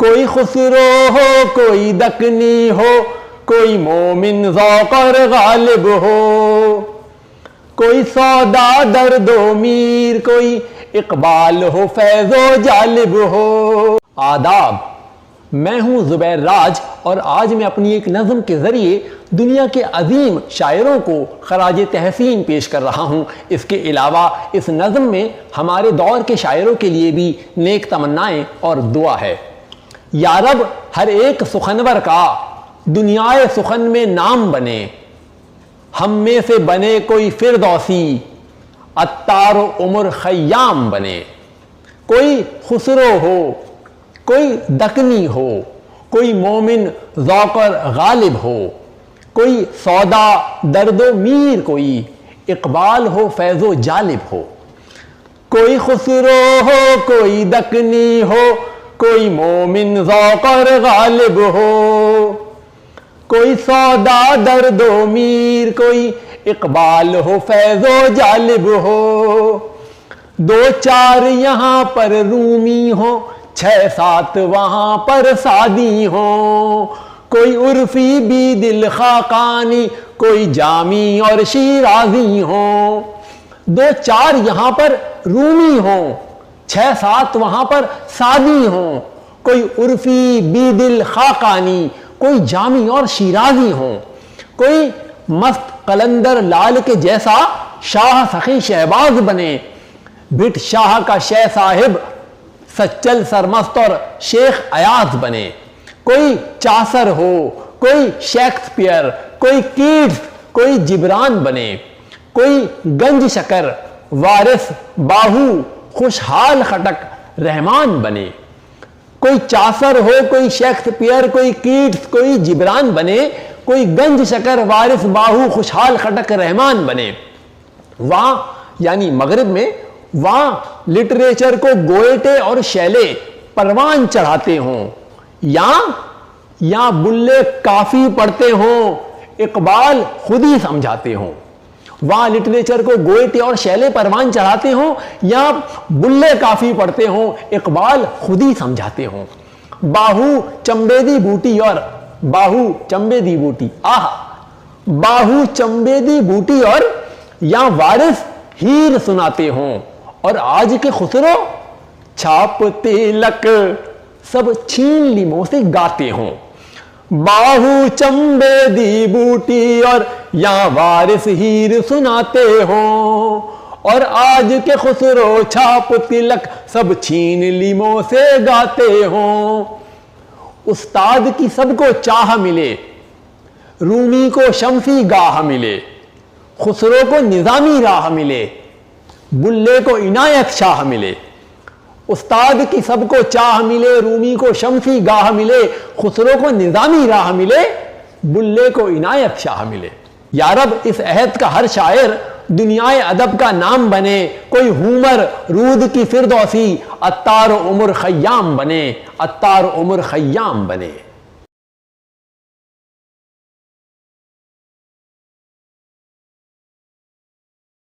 کوئی خسرو ہو کوئی دکنی ہو، کوئی مومن ذوق اور غالب ہو، کوئی سودا درد و میر، کوئی اقبال ہو فیض و جالب ہو۔ آداب، میں ہوں زبیر راج اور آج میں اپنی ایک نظم کے ذریعے دنیا کے عظیم شاعروں کو خراج تحسین پیش کر رہا ہوں۔ اس کے علاوہ اس نظم میں ہمارے دور کے شاعروں کے لیے بھی نیک تمنائیں اور دعا ہے۔ یا رب، ہر ایک سخنور کا دنیائے سخن میں نام بنے، ہم میں سے بنے کوئی فردوسی، عطار و عمر خیام بنے۔ کوئی خسرو ہو کوئی دکنی ہو، کوئی مومن ذوق اور غالب ہو، کوئی سودا درد و میر، کوئی اقبال ہو فیض و جالب ہو۔ کوئی خسرو ہو کوئی دکنی ہو، کوئی مومن ذوق اور غالب ہو، کوئی سودا درد و میر، کوئی اقبال ہو فیض و جالب ہو۔ دو چار یہاں پر رومی ہو، 6-7 وہاں پر سعدی ہوں، کوئی عرفی بھی دل خاقانی، کوئی جامی اور شیرازی ہوں۔ 2-4 یہاں پر رومی ہوں، 6-7 وہاں پر سعدی ہوں، کوئی عرفی بھی دل خاقانی، کوئی جامی اور شیرازی ہوں۔ کوئی مست قلندر لال کے جیسا شاہ سخی شہباز بنے، بھٹ شاہ کا شہ صاحب سچل سرمست اور شیخ ایاز بنے۔ کوئی چاسر ہو کوئی شیکسپیئر، کوئی کیٹس، کوئی جبران بنے۔ کوئی گنج شکر وارث باہو خوشحال خٹک رحمان بنے۔ کوئی چاسر ہو کوئی شیکسپیئر، کوئی کیٹس، کوئی جبران بنے، کوئی گنج شکر وارث باہو خوشحال خٹک رحمان بنے۔ وہاں یعنی مغرب میں وہاں لٹریچر کو گوئٹے اور شیلے پروان چڑھاتے ہوں، یا بلے کافی پڑھتے ہوں، اقبال خود ہی سمجھاتے ہوں۔ وہاں لٹریچر کو گوئٹے اور شیلے پروان چڑھاتے ہوں یا بلے کافی پڑھتے ہوں، اقبال خود ہی سمجھاتے ہوں۔ باہو چمبے دی بوٹی اور باہو چمبے دی بوٹی، باہو چمبے دی بوٹی اور یا وارث ہیر سناتے ہوں، اور آج کے خسرو چھاپ تلک سب چھین لیموں سے گاتے ہوں۔ باہو چمبے دی بوٹی اور یا وارث ہیر سناتے ہوں، اور آج کے خسرو چھاپ تلک سب چھین لیموں سے گاتے ہوں۔ استاد کی سب کو چاہ ملے، رومی کو شمسی گاہ ملے، خسرو کو نظامی راہ ملے، بلے کو عنایت شاہ ملے۔ استاد کی سب کو چاہ ملے، رومی کو شمسی گاہ ملے، خسرو کو نظامی راہ ملے، بلے کو عنایت شاہ ملے۔ یا رب، اس عہد کا ہر شاعر دنیائے ادب کا نام بنے، کوئی ہومر رود کی فردوسی، عطار و عمر خیام بنے، عطار و عمر خیام بنے۔